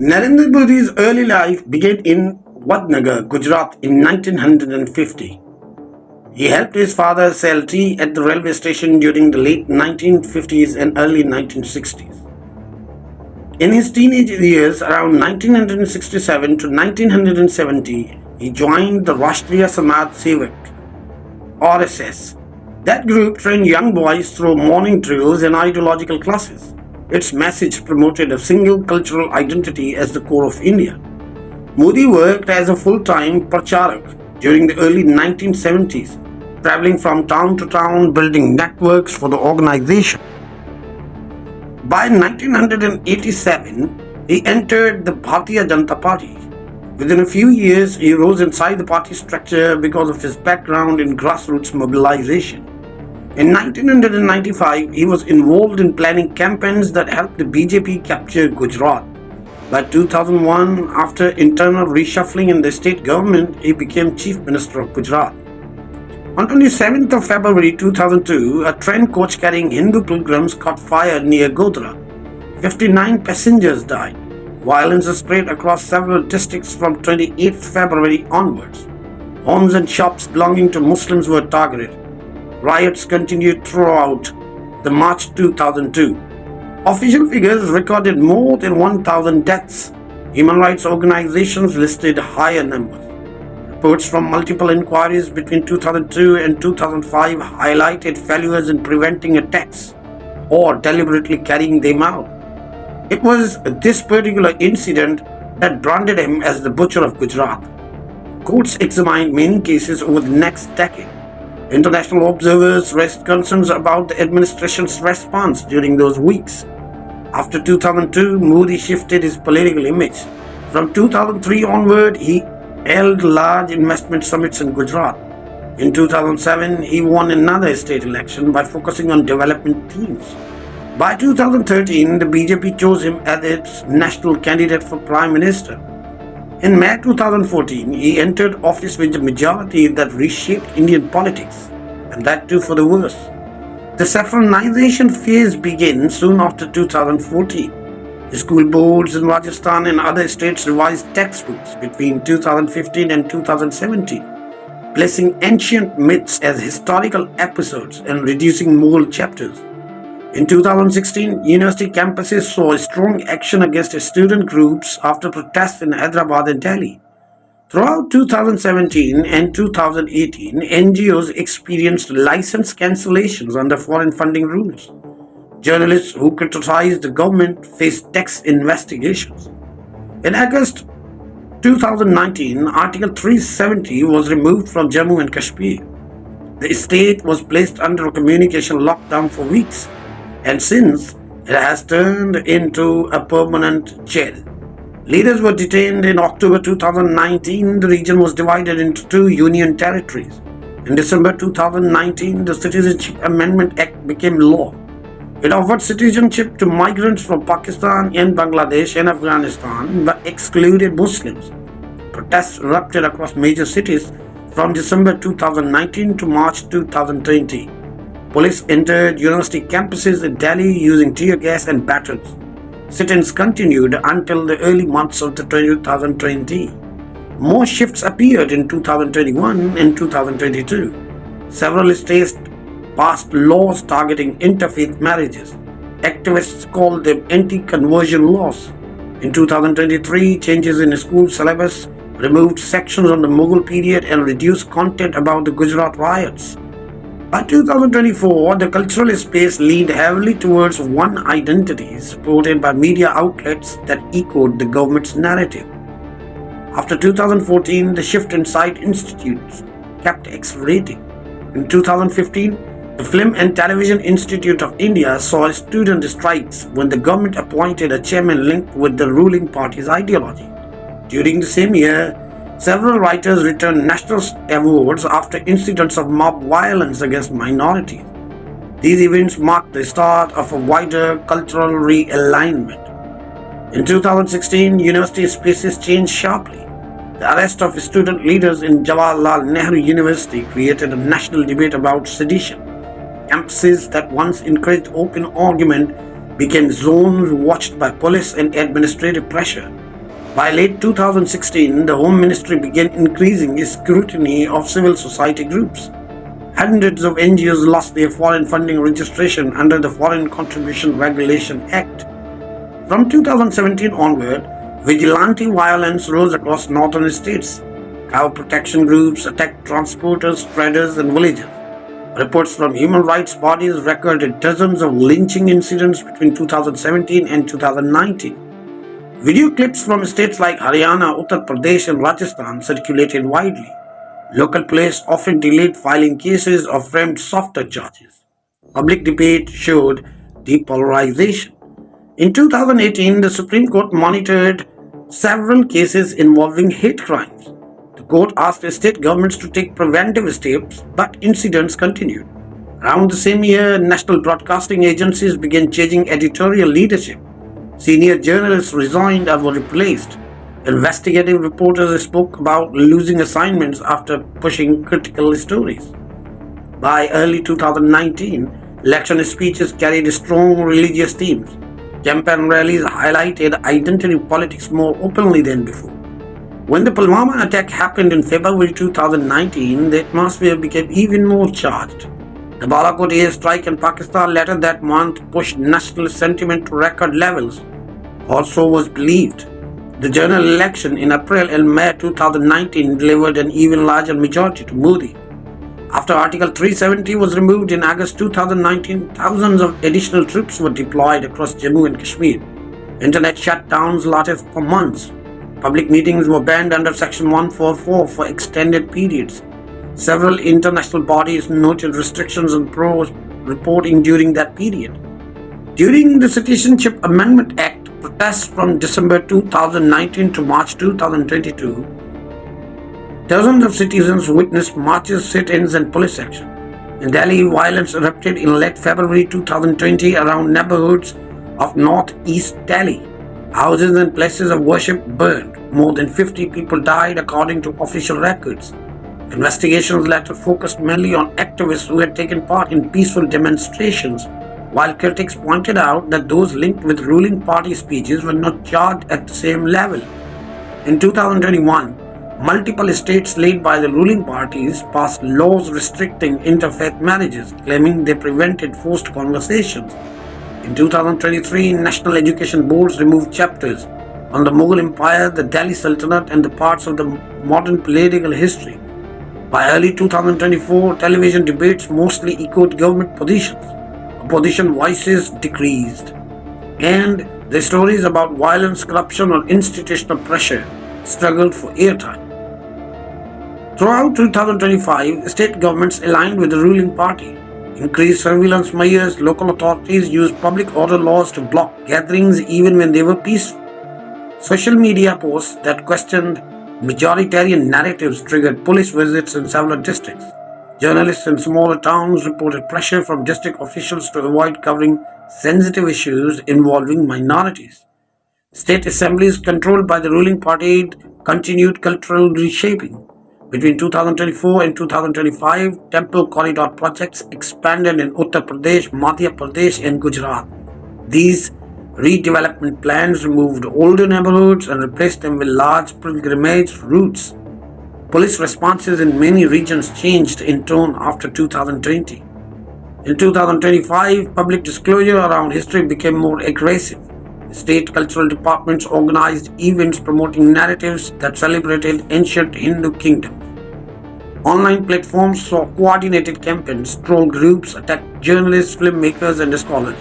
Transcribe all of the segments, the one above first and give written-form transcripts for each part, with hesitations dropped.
Narendra Modi's early life began in Vadnagar, Gujarat in 1950. He helped his father sell tea at the railway station during the late 1950s and early 1960s. In his teenage years, around 1967 to 1970, he joined the Rashtriya Samaj Sevak (RSS). That group trained young boys through morning drills and ideological classes. Its message promoted a single cultural identity as the core of India. Modi worked as a full-time pracharak during the early 1970s, traveling from town to town building networks for the organization. By 1987, he entered the Bharatiya Janata Party. Within a few years, he rose inside the party structure because of his background in grassroots mobilization. In 1995, he was involved in planning campaigns that helped the BJP capture Gujarat. By 2001, after internal reshuffling in the state government, he became Chief Minister of Gujarat. On 27th of February 2002, a train coach carrying Hindu pilgrims caught fire near Godhra. 59 passengers died. Violence spread across several districts from 28th February onwards. Homes and shops belonging to Muslims were targeted. Riots continued throughout the March 2002. Official figures recorded more than 1,000 deaths. Human rights organizations listed higher numbers. Reports from multiple inquiries between 2002 and 2005 highlighted failures in preventing attacks or deliberately carrying them out. It was this particular incident that branded him as the butcher of Gujarat. Courts examined many cases over the next decade. International observers raised concerns about the administration's response during those weeks. After 2002, Modi shifted his political image. From 2003 onward, he held large investment summits in Gujarat. In 2007, he won another state election by focusing on development themes. By 2013, the BJP chose him as its national candidate for Prime Minister. In May 2014, he entered office with a majority that reshaped Indian politics, and that too for the worse. The saffronization phase began soon after 2014. The school boards in Rajasthan and other states revised textbooks between 2015 and 2017, placing ancient myths as historical episodes and reducing moral chapters. In 2016, university campuses saw strong action against student groups after protests in Hyderabad and Delhi. Throughout 2017 and 2018, NGOs experienced license cancellations under foreign funding rules. Journalists who criticized the government faced tax investigations. In August 2019, Article 370 was removed from Jammu and Kashmir. The state was placed under a communication lockdown for weeks, and since it has turned into a permanent jail. Leaders were detained in October 2019. The region was divided into two union territories. In December 2019, the Citizenship Amendment Act became law. It offered citizenship to migrants from Pakistan and Bangladesh and Afghanistan but excluded Muslims. Protests erupted across major cities from December 2019 to March 2020. Police entered university campuses in Delhi using tear gas and batons. Sit-ins continued until the early months of the 2020. More shifts appeared in 2021 and 2022. Several states passed laws targeting interfaith marriages. Activists called them anti-conversion laws. In 2023, changes in school syllabus removed sections on the Mughal period and reduced content about the Gujarat riots. By 2024, the cultural space leaned heavily towards one identity, supported by media outlets that echoed the government's narrative. After 2014, the shift inside institutes kept accelerating. In 2015, the Film and Television Institute of India saw student strikes when the government appointed a chairman linked with the ruling party's ideology. During the same year, several writers returned national awards after incidents of mob violence against minorities. These events marked the start of a wider cultural realignment. In 2016, university spaces changed sharply. The arrest of student leaders in Jawaharlal Nehru University created a national debate about sedition. Campuses that once encouraged open argument became zones watched by police and administrative pressure. By late 2016, the Home Ministry began increasing its scrutiny of civil society groups. Hundreds of NGOs lost their foreign funding registration under the Foreign Contribution Regulation Act. From 2017 onward, vigilante violence rose across northern states. Cow protection groups attacked transporters, traders, and villagers. Reports from human rights bodies recorded dozens of lynching incidents between 2017 and 2019. Video clips from states like Haryana, Uttar Pradesh, and Rajasthan circulated widely. Local police often delayed filing cases or framed softer charges. Public debate showed depolarization. In 2018, the Supreme Court monitored several cases involving hate crimes. The court asked state governments to take preventive steps, but incidents continued. Around the same year, national broadcasting agencies began changing editorial leadership. Senior journalists resigned or were replaced. Investigative reporters spoke about losing assignments after pushing critical stories. By early 2019, election speeches carried strong religious themes. Campaign rallies highlighted identity politics more openly than before. When the Pulwama attack happened in February 2019, the atmosphere became even more charged. The Balakot airstrike in Pakistan later that month pushed national sentiment to record levels. Also was believed. The general election in April and May 2019 delivered an even larger majority to Modi. After Article 370 was removed in August 2019, thousands of additional troops were deployed across Jammu and Kashmir. Internet shutdowns lasted for months. Public meetings were banned under Section 144 for extended periods. Several international bodies noted restrictions on press reporting during that period. During the Citizenship Amendment Act, protests from December 2019 to March 2022, dozens of citizens witnessed marches, sit-ins, and police action. In Delhi, violence erupted in late February 2020 around neighborhoods of northeast Delhi. Houses and places of worship burned. More than 50 people died according to official records. Investigations later focused mainly on activists who had taken part in peaceful demonstrations, while critics pointed out that those linked with ruling party speeches were not charged at the same level. In 2021, multiple states led by the ruling parties passed laws restricting interfaith marriages, claiming they prevented forced conversations. In 2023, national education boards removed chapters on the Mughal Empire, the Delhi Sultanate, and the parts of the modern political history. By early 2024, television debates mostly echoed government positions. Opposition voices decreased, and the stories about violence, corruption, or institutional pressure struggled for airtime. Throughout 2025, state governments aligned with the ruling party. Increased surveillance measures, local authorities used public order laws to block gatherings even when they were peaceful. Social media posts that questioned majoritarian narratives triggered police visits in several districts. Journalists in smaller towns reported pressure from district officials to avoid covering sensitive issues involving minorities. State assemblies controlled by the ruling party continued cultural reshaping. Between 2024 and 2025, temple corridor projects expanded in Uttar Pradesh, Madhya Pradesh, and Gujarat. These redevelopment plans removed older neighborhoods and replaced them with large pilgrimage routes. Police responses in many regions changed in tone after 2020. In 2025, public disclosure around history became more aggressive. State cultural departments organized events promoting narratives that celebrated ancient Hindu kingdoms. Online platforms saw coordinated campaigns. Troll groups attacked journalists, filmmakers, and scholars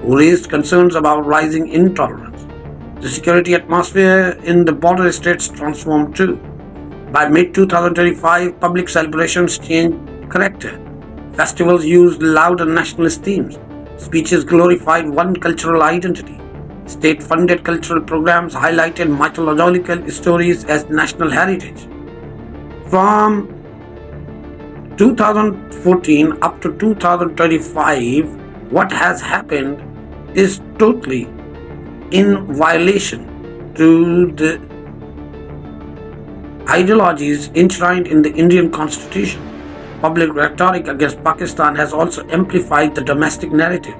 who raised concerns about rising intolerance. The security atmosphere in the border states transformed too. By mid-2025, public celebrations changed character. Festivals used louder nationalist themes. Speeches glorified one cultural identity. State-funded cultural programs highlighted mythological stories as national heritage. From 2014 up to 2025, what has happened is totally in violation to the ideologies enshrined in the Indian Constitution. Public rhetoric against Pakistan has also amplified the domestic narrative.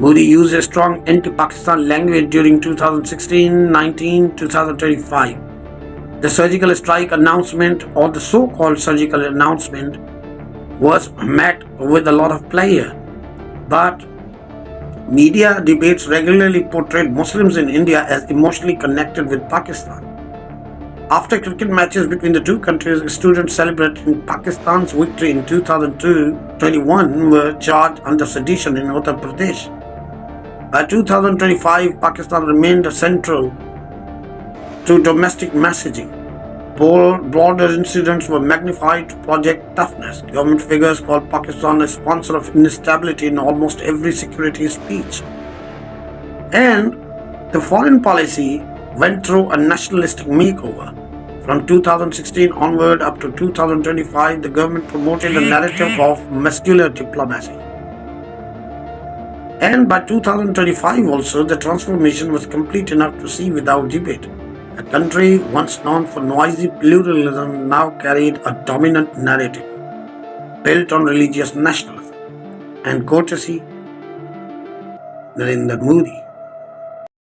Modi used a strong anti-Pakistan language during 2016, 19, 2025. The surgical strike announcement, or the so-called surgical announcement, was met with a lot of pleasure. But media debates regularly portrayed Muslims in India as emotionally connected with Pakistan. After cricket matches between the two countries, students celebrating Pakistan's victory in 2021 were charged under sedition in Uttar Pradesh. By 2025, Pakistan remained central to domestic messaging. Broader incidents were magnified to Project Toughness. Government figures called Pakistan a sponsor of instability in almost every security speech. And the foreign policy went through a nationalistic makeover. From 2016 onward up to 2025, the government promoted a narrative of muscular diplomacy. And by 2025 also, the transformation was complete enough to see without debate. A country once known for noisy pluralism now carried a dominant narrative built on religious nationalism and courtesy. Narendra Modi.